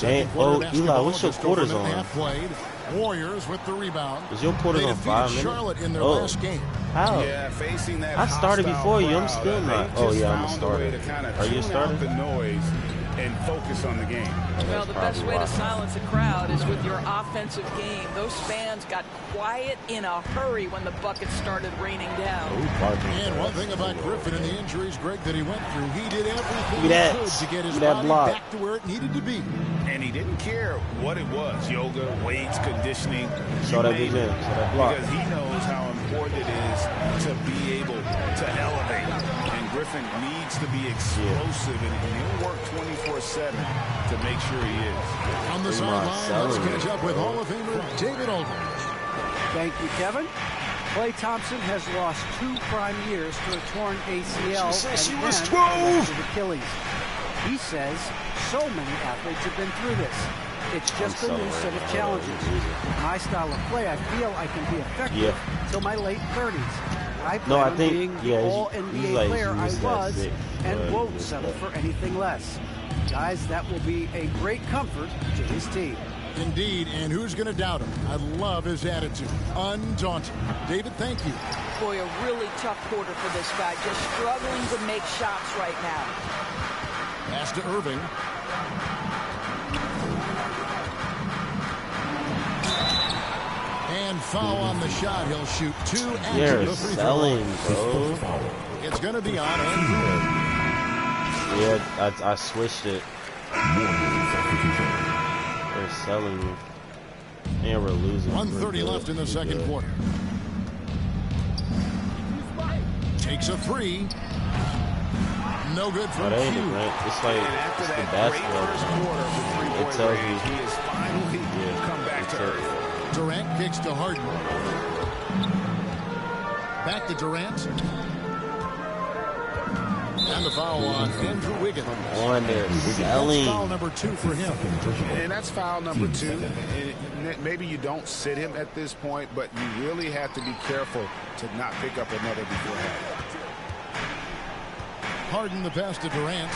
Dang. Oh, Eli, what's your quarters on? Warriors with the rebound. Is your quarters on 5 minutes? Charlotte in their last game. How? Yeah, facing that I started before you. I'm crowd, still not. Oh yeah, I'm a starter. Are you a starter? The noise and focus on the game. Well, the best way to silence a crowd is with your offensive game. Those fans got quiet in a hurry when the buckets started raining down. And one thing about Griffin and the injuries, Greg, that he went through, he did everything he could to get his body back to where it needed to be. And he didn't care what it was, yoga, weights, conditioning. Saw that big man. Saw that block. Because he knows how important it is to be able to elevate. And Griffin needs to be explosive, and he'll work 24/7 to make sure he is. On the sideline, let's catch up with Hall of Famer David Aldridge. Thank you, Kevin. Klay Thompson has lost 2 prime years to a torn ACL and then 12 Achilles. He says so many athletes have been through this. It's just a new set of challenges. My style of play, I feel I can be effective till my late 30s. I plan on being the all-NBA player I was and won't settle for anything less. Guys, that will be a great comfort to his team. Indeed, and who's going to doubt him? I love his attitude. Undaunted. David, thank you. Boy, a really tough quarter for this guy. Just struggling to make shots right now. Pass to Irving. And foul on the shot. He'll shoot 2 after the free throw. Bro. It's going to be on Andrew. Yeah, I switched it. They're selling. And we're losing. 1:30 left in the second quarter. Takes a 3. No good from Q. It's like it's the basketball. It tells you. He is finally come back to earth. Durant kicks to Harden. Back to Durant. And the foul on Andrew Wiggins. Selling. Foul number 2 for him. And that's foul number 2. And maybe you don't sit him at this point, but you really have to be careful to not pick up another beforehand. Harden the pass to Durant.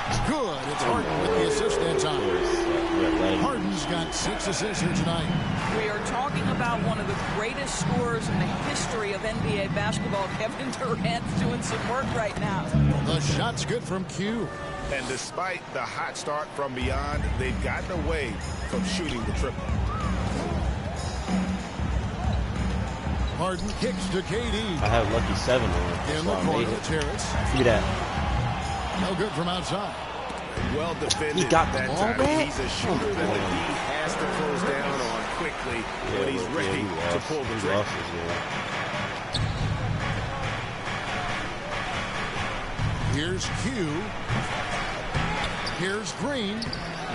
It's good. It's Harden with the assist that time. Harden's got 6 assists here tonight. We are talking about one of the greatest scorers in the history of NBA basketball. Kevin Durant's doing some work right now. The shot's good from Q. And despite the hot start from beyond, they've gotten away from shooting the triple. Harden kicks to KD. I have lucky 7 on. In the corner, Terrace. See that? No good from outside. Well defended. He got that the ball time. back. He's a shooter that the D has to close down on quickly when he's ready to pull the trigger. Here's Q. Here's Green.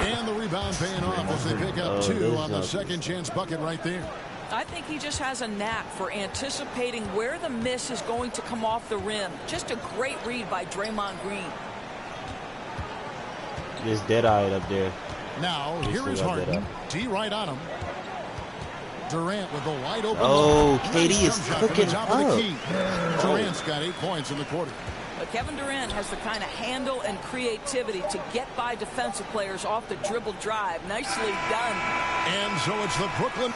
And the rebound paying off as they pick up 2 on the second chance bucket right there. I think he just has a knack for anticipating where the miss is going to come off the rim. Just a great read by Draymond Green. There's dead-eyed up there. Now, here is Harden. D right on him. Durant with the wide open. Oh, KD is cooking up. Durant's got 8 points in the quarter. But Kevin Durant has the kind of handle and creativity to get by defensive players off the dribble drive. Nicely done. And so it's the Brooklyn.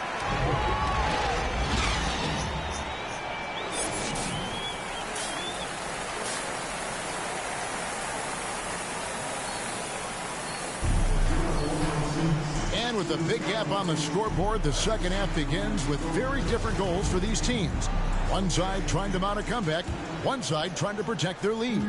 And with a big gap on the scoreboard, the second half begins with very different goals for these teams. One side trying to mount a comeback, one side trying to protect their lead.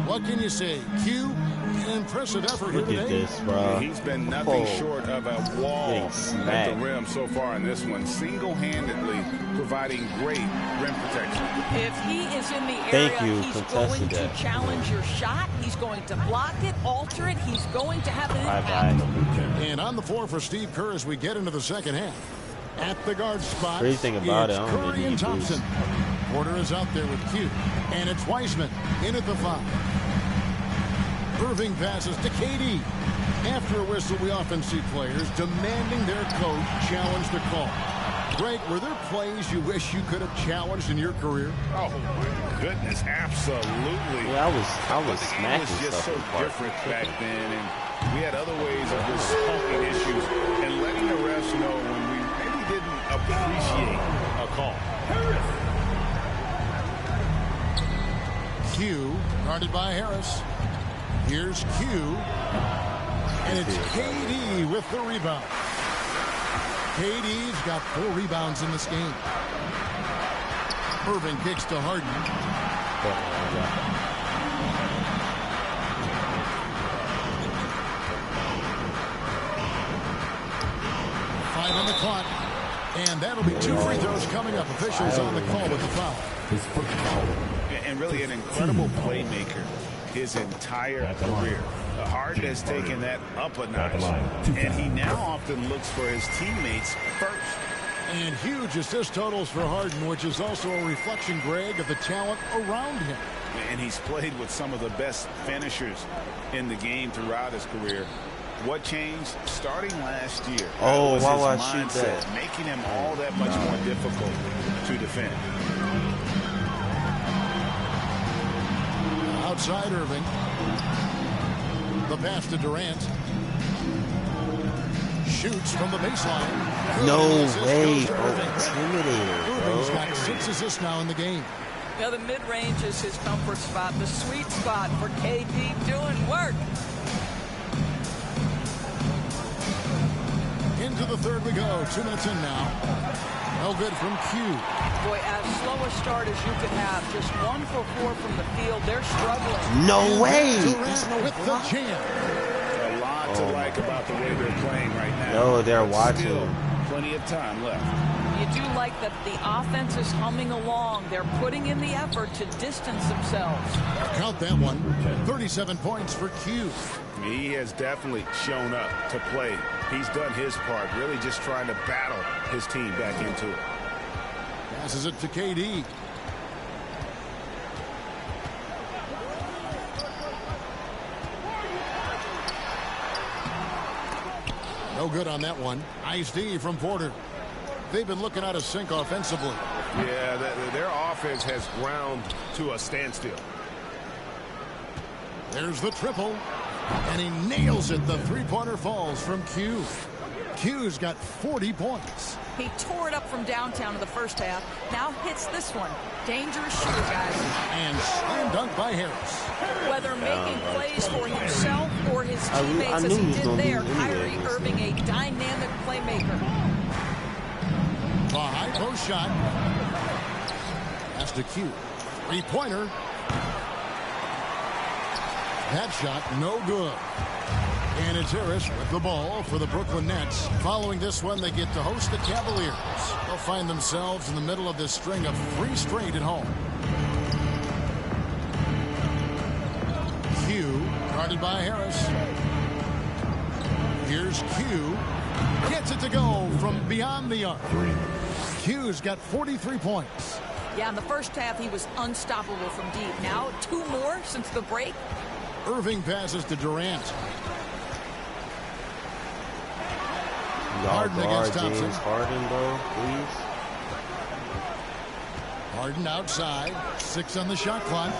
What can you say? Q, an impressive effort here today. Look at this, bro. He's been nothing short of a wall at the rim so far in this one, single-handedly providing great rim protection. If he is in the area, he's going to challenge your shot. He's going to block it, alter it. He's going to have an impact. And on the floor for Steve Kerr as we get into the second half. At the guard spot, crazy thing about it's Curry and Thompson. Porter is out there with Q. And it's Wiseman in at the 5. Irving passes to KD. After a whistle, we often see players demanding their coach challenge the call. Greg, were there plays you wish you could have challenged in your career? Oh, my goodness, absolutely. Yeah, I was smacking stuff. It was just so different back then, and we had other ways of resolving issues and letting the refs know when we maybe didn't appreciate a call. Q, guarded by Harris. Here's Q, and it's KD with the rebound. KD's got 4 rebounds in this game. Irving kicks to Harden. 5 on the clock. And that'll be 2 free throws coming up. Officials on the call with the foul. And really an incredible playmaker his entire career. Harden has taken that up a notch, and he now often looks for his teammates first. And huge assist totals for Harden, which is also a reflection, Greg, of the talent around him. And he's played with some of the best finishers in the game throughout his career. What changed starting last year? Oh, was why his I shoot mindset, that? making him all that much more difficult to defend. Outside Irving. The pass to Durant. Shoots from the baseline. No Assist way, goes to bro. Irving. Intimidator, Irving's bro. got 6 assists now in the game. Now the mid-range is his comfort spot, the sweet spot for KD doing work. Into the third we go. 2 minutes in now. No good from Q. Boy, as slow a start as you could have, just 1 for 4 from the field. They're struggling. No way. Durant with the jam. A lot to like about the way they're playing right now. No, they're But watching. still, plenty of time left. You do like that the offense is humming along. They're putting in the effort to distance themselves. Count that one. 37 points for Q. He has definitely shown up to play. He's done his part, really just trying to battle his team back into it. Passes it to KD. No good on that one. Nice D from Porter. They've been looking out of sync offensively. Yeah, their offense has ground to a standstill. There's the triple. And he nails it. The three-pointer falls from Q. Q's got 40 points. He tore it up from downtown in the first half. Now hits this one. Dangerous shooter, guys. And slam dunk by Harris. Whether making plays for himself or his I teammates knew as he he was did gonna there, do it anyway. Kyrie Irving, a dynamic playmaker. The high post shot. That's to Q. Three-pointer. That shot, no good. And it's Harris with the ball for the Brooklyn Nets. Following this one, they get to host the Cavaliers. They'll find themselves in the middle of this string of 3 straight at home. Q, guarded by Harris. Here's Q. Gets it to go from beyond the arc. Q's got 43 points. Yeah, in the first half, he was unstoppable from deep. Now, 2 more since the break. Irving passes to Durant. Y'all Harden guard against Thompson. James Harden, bro, please. Harden outside. 6 on the shot clock.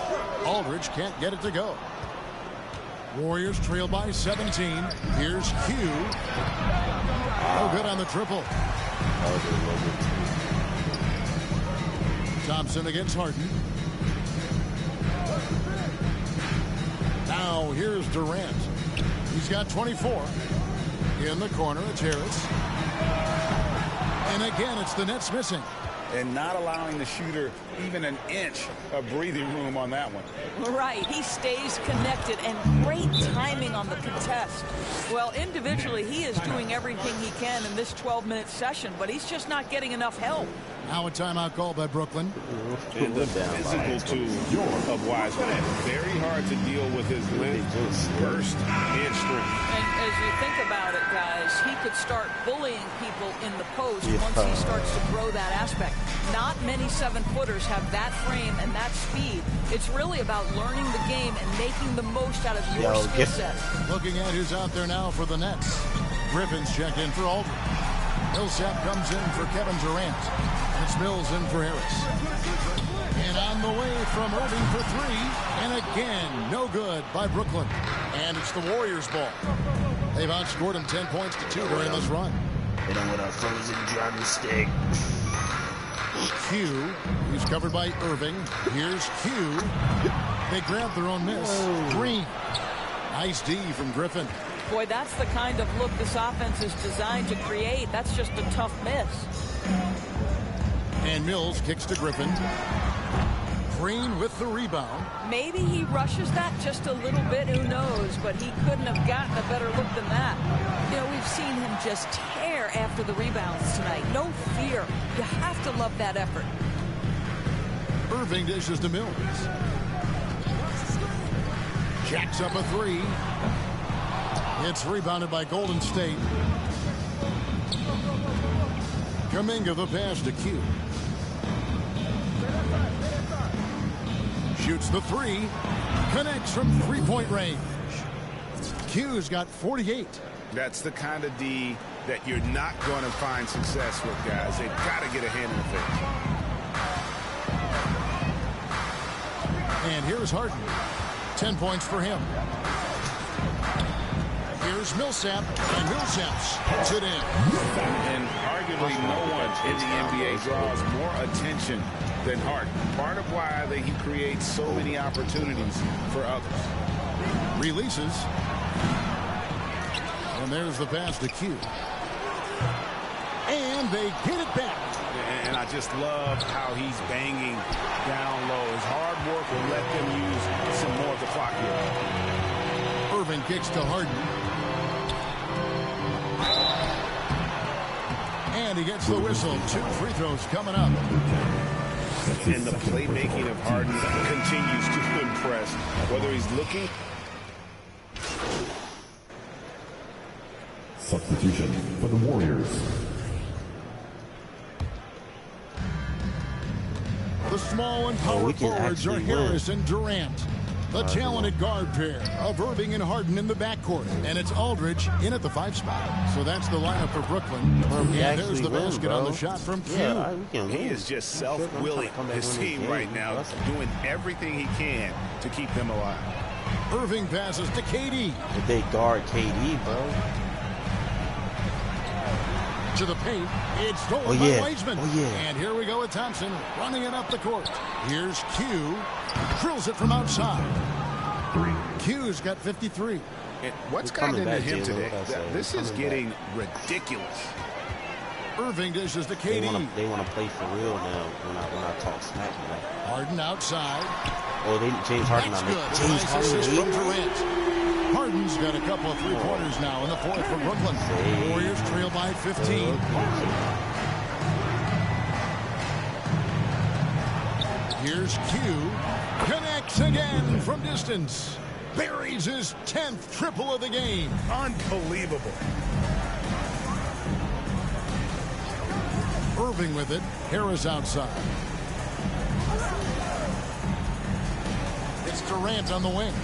Aldridge can't get it to go. Warriors trail by 17. Here's Q. No good on the triple. Thompson against Harden. Now here's Durant. He's got 24. In the corner, it's Harris. And again, it's the Nets missing. And not allowing the shooter even an inch of breathing room on that one. Right, he stays connected, and great timing on the contest. Well, individually, he is doing everything he can in this 12-minute session, but he's just not getting enough help. Now a timeout call by Brooklyn. And the physical tool of Wiseman. Very hard to deal with his length, burst, and strength. And as you think about it, guys, he could start bullying people in the post once he starts to grow that aspect. Not many 7-footers have that frame and that speed. It's really about learning the game and making the most out of your skill set. Looking at who's out there now for the Nets. Griffin's checked in for Aldridge. Millsap comes in for Kevin Durant. It's Mills in for Harris. And on the way from Irving for three. And again, no good by Brooklyn. And it's the Warriors' ball. They've outscored them 10 points to 2 during this run. Hit him with a frozen drumstick stick. Q, he's covered by Irving. Here's Q. They grab their own miss. Green. Nice D from Griffin. Boy, that's the kind of look this offense is designed to create. That's just a tough miss. And Mills kicks to Griffin. Green with the rebound. Maybe he rushes that just a little bit, who knows, but he couldn't have gotten a better look than that. You know, we've seen him just tear after the rebounds tonight. No fear. You have to love that effort. Irving dishes to Mills. Jacks up a three. It's rebounded by Golden State. Kuminga the pass to Q. Shoots the three. Connects from three-point range. Q's got 48. That's the kind of D that you're not going to find success with, guys. They've got to get a hand in the face. And here's Harden. 10 points for him. Here's Millsap, and Millsap puts it in. And arguably no one in the NBA draws more attention than Harden. Part of why he creates so many opportunities for others. Releases. And there's the pass to Q. And they get it back. And I just love how he's banging down low. His hard work will let them use some more of the clock here. Irving kicks to Harden. And he gets the whistle. 2 free throws coming up. And the playmaking of Harden continues to impress. Whether he's looking. Substitution for the Warriors. The small and power forwards are Harris and Durant. The talented guard pair of Irving and Harden in the backcourt. And it's Aldridge in at the 5 spot. So that's the lineup for Brooklyn. And there's the basket on the shot from Q. He is just self-willing his team right now, doing everything he can to keep them alive. Irving passes to KD. If they guard KD, bro. To the paint. It's stolen by Wiseman. And here we go with Thompson running it up the court. Here's Q. Drills it from outside. Q's got 53. And what's gotten into him today? This is getting ridiculous. Irving dishes to KD. They want to play for real now when I talk smack. Harden outside. Oh, James Harden on it. James Harden. Harden's got a couple of three-pointers now in the fourth for Brooklyn. Warriors trail by 15. Here's Q. Connects again from distance. Buries his 10th triple of the game. Unbelievable. Irving with it. Harris outside. It's Durant on the wing.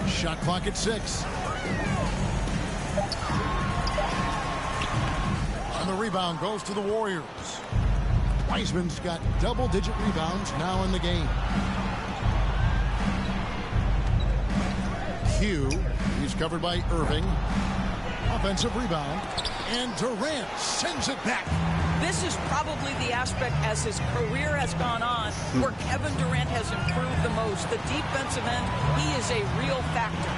Shot clock at 6. And the rebound goes to the Warriors. Wiseman's got double-digit rebounds now in the game. Q, he's covered by Irving. Offensive rebound. And Durant sends it back. This is probably the aspect as his career has gone on where Kevin Durant has improved the most. The defensive end, he is a real factor.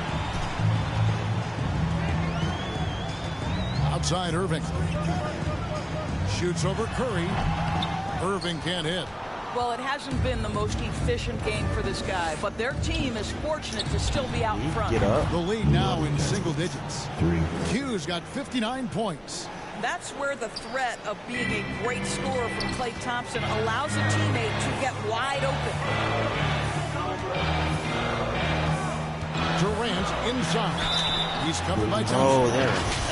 Outside Irving. Shoots over Curry. Irving can't hit. Well, it hasn't been the most efficient game for this guy, but their team is fortunate to still be out in front. The lead now in single digits. Q's got 59 points. That's where the threat of being a great scorer from Klay Thompson allows a teammate to get wide open. Durant inside. He's covered by Thompson.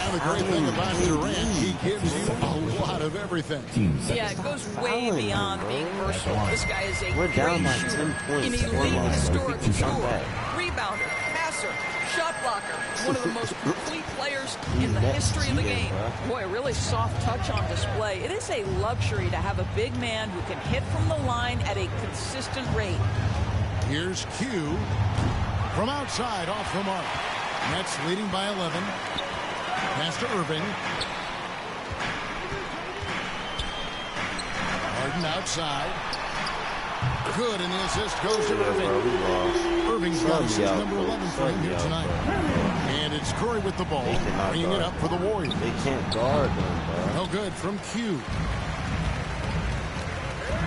And the great thing about Durant, he gives you a lot of everything. Yeah, it goes way beyond being versatile. This guy is a We're down by 10 points. an elite historic scorer, rebounder, pass passer, shot blocker, one of the most complete players in the history of the game. Boy, a really soft touch on display. It is a luxury to have a big man who can hit from the line at a consistent rate. Here's Q from outside off the mark. Nets leading by 11. Pass to Irving. Harden outside. Good, and the assist goes to Irving. Irving's got assist number 11 for him here tonight. And it's Curry with the ball, bringing it up for the Warriors. They can't guard them, bro. No good from Q.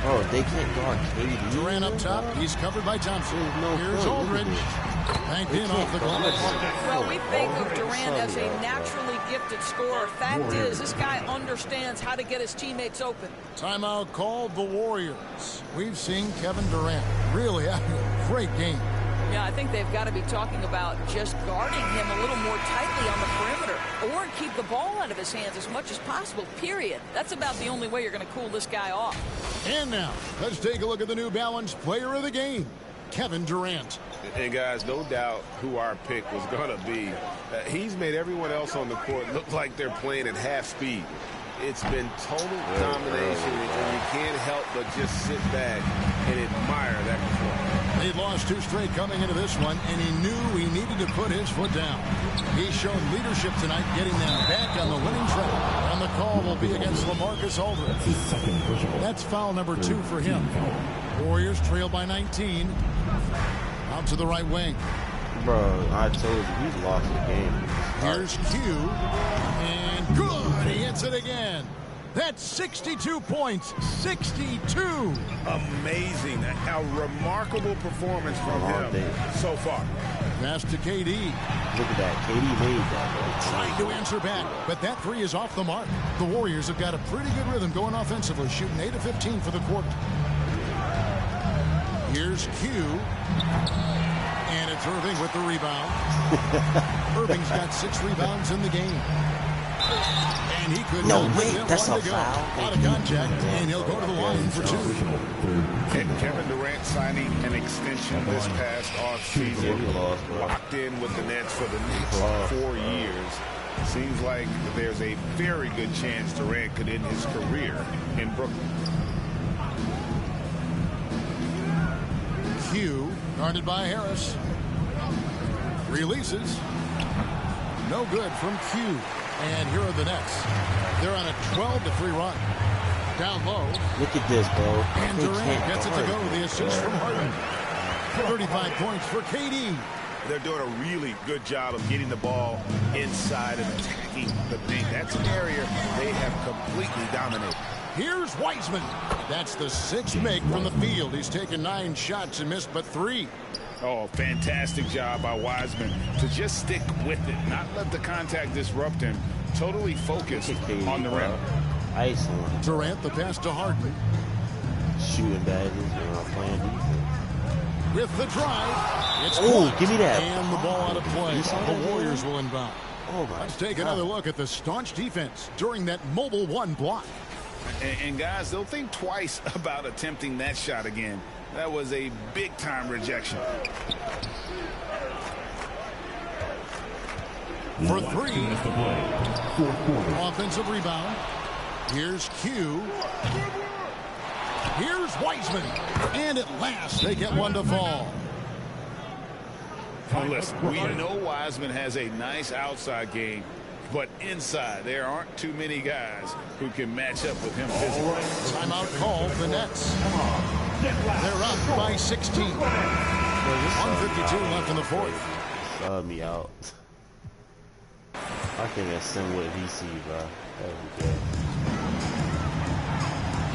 Oh, they can't guard KD. Durant up top. He's covered by Thompson. Here's Aldridge. Banked in off the glass. Well, we think of Durant as a naturally gifted scorer. Fact is, this guy understands how to get his teammates open. Timeout called the Warriors. We've seen Kevin Durant really having a great game. Yeah, I think they've got to be talking about just guarding him a little more tightly on the perimeter or keep the ball out of his hands as much as possible, period. That's about the only way you're going to cool this guy off. And now, let's take a look at the New Balance player of the game, Kevin Durant. And guys, no doubt who our pick was going to be. He's made everyone else on the court look like they're playing at half speed. It's been total domination, and you can't help but just sit back and admire that performance. They'd lost 2 straight coming into this one, and he knew he needed to put his foot down. He's shown leadership tonight, getting them back on the winning track. And the call will be against LaMarcus Aldridge. That's foul number 2 for him. Warriors trail by 19. Out to the right wing. Bro, I told you, he's lost the game. Here's Q. And good. He hits it again. That's 62 points. 62. Amazing. A remarkable performance from him so far. Pass to KD. Look at that. KD made that. Trying to answer back, but that 3 is off the mark. The Warriors have got a pretty good rhythm going offensively, shooting 8 of 15 for the quarter. Here's Q. And it's Irving with the rebound. Irving's got 6 rebounds in the game. And he could that's a foul. Out of contact, and he'll go to the line for 2. And Kevin Durant signing an extension this past offseason, locked in with the Nets for the next 4 years. Seems like there's a very good chance Durant could end his career in Brooklyn. Q, guarded by Harris. Releases. No good from Q. And here are the Nets. They're on a 12-3 run. Down low. Look at this, bro. And Durant gets it to go. The assist from Harden. 35 points for KD. They're doing a really good job of getting the ball inside and attacking the paint. That's an area they have completely dominated. Here's Wiseman. That's the 6th make from the field. He's taken 9 shots and missed but 3. Oh, fantastic job by Wiseman to just stick with it, not let the contact disrupt him. Totally focused on the rim. Ice on. Durant, the pass to Harden. Shooting badges, playing defense. With the drive, it's give me that. And the ball out of play. The Warriors will inbound. Oh my Let's take another look at the staunch defense during that mobile 1 block. And guys, they'll think twice about attempting that shot again. That was a big-time rejection. For 3. Offensive rebound. Here's Q. Here's Wiseman. And at last, they get 1 to fall. Well, listen, we know Wiseman has a nice outside game, but inside, there aren't too many guys who can match up with him physically. Timeout called the Nets. They're up by 16. 1:52 left in the 4th. Sub me out. I think that's similar with VC, bro. That would be good.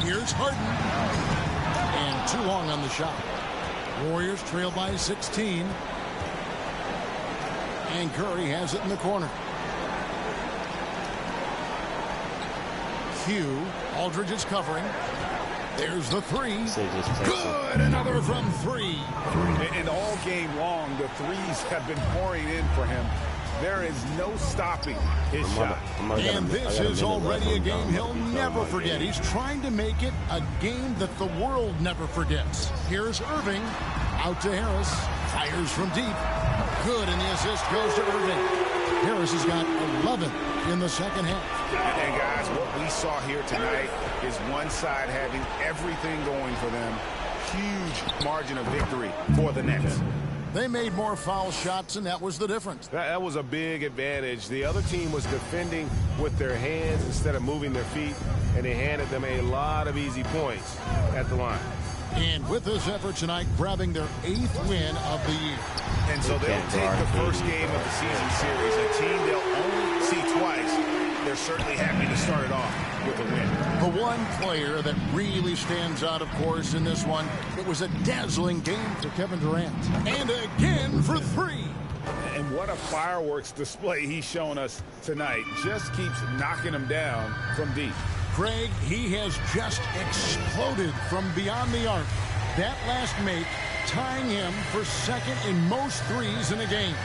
Here's Harden. And too long on the shot. Warriors trail by 16. And Curry has it in the corner. Q. Aldridge is covering. There's the 3. Good. Another from 3. And all game long, the threes have been pouring in for him. There is no stopping his shot. And this is already a game he'll never forget. He's trying to make it a game that the world never forgets. Here's Irving. Out to Harris. Fires from deep. good, and the assist goes to Irving. Harris has got 11 in the second half. And guys, what we saw here tonight is one side having everything going for them. Huge margin of victory for the Nets. They made more foul shots, and that was the difference. That was a big advantage. The other team was defending with their hands instead of moving their feet, and they handed them a lot of easy points at the line. And with this effort tonight, grabbing their 8th win of the year. And so they'll take the first game of the season series, a team they'll only see twice. They're certainly happy to start it off with a win. The one player that really stands out, of course, in this one, it was a dazzling game for Kevin Durant. And again for 3. And what a fireworks display he's shown us tonight. Just keeps knocking them down from deep. Craig, he has just exploded from beyond the arc. That last make tying him for second in most threes in a game.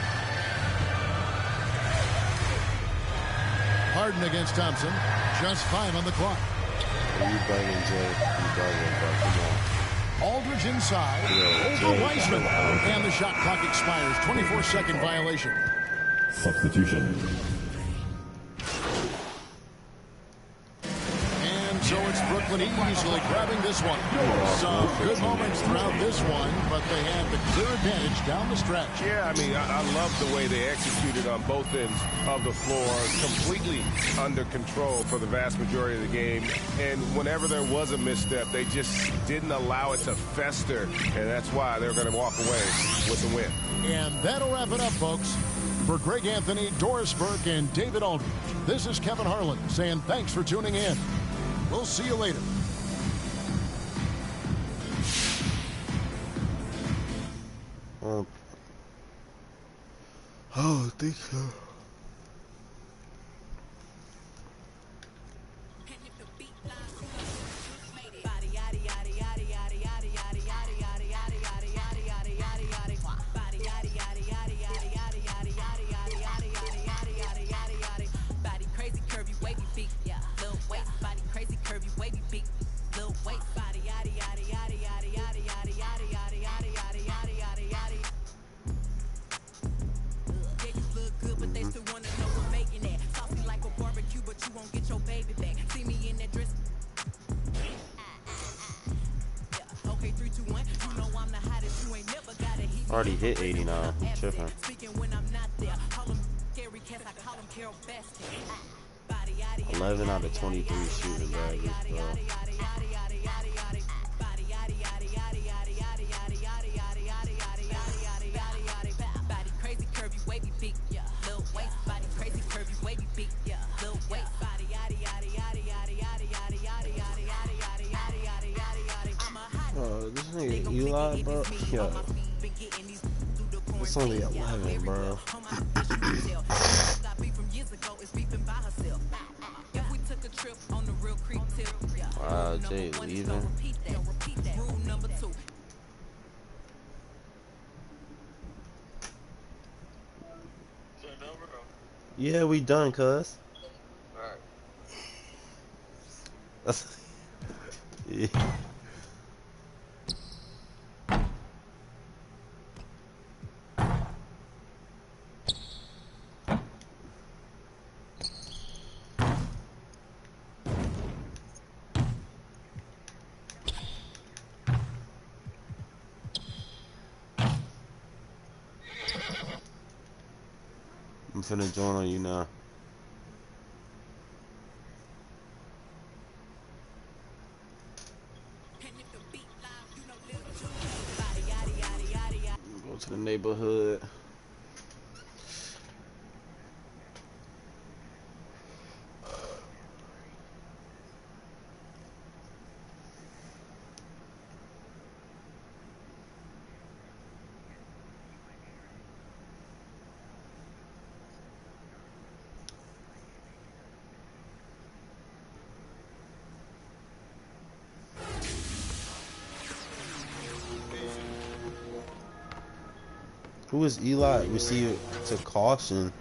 Harden against Thompson. Just 5 on the clock. You bugging, Jay. You bugging, bro. Come on. Aldridge inside. Over Weissman. And the shot clock expires. 24-second violation. Substitution. So it's Brooklyn easily grabbing this one. Some good moments throughout this one, but they have the clear advantage down the stretch. Yeah, I mean, I love the way they executed on both ends of the floor, completely under control for the vast majority of the game. And whenever there was a misstep, they just didn't allow it to fester, and that's why they're going to walk away with the win. And that'll wrap it up, folks. For Greg Anthony, Doris Burke, and David Aldridge, this is Kevin Harlan saying thanks for tuning in. We'll see you later. I think so. Already hit 89. I'm tripping. 11 out of 23 shooting averages, bro. Oh, this nigga Eli, bro. Yo. It's only 11, bro. Wow, Jay leaving. Yeah, we done, cuz. Alright. Yeah. I'm finna join on you now. Go to the neighborhood. Who is Eli? Receive to caution.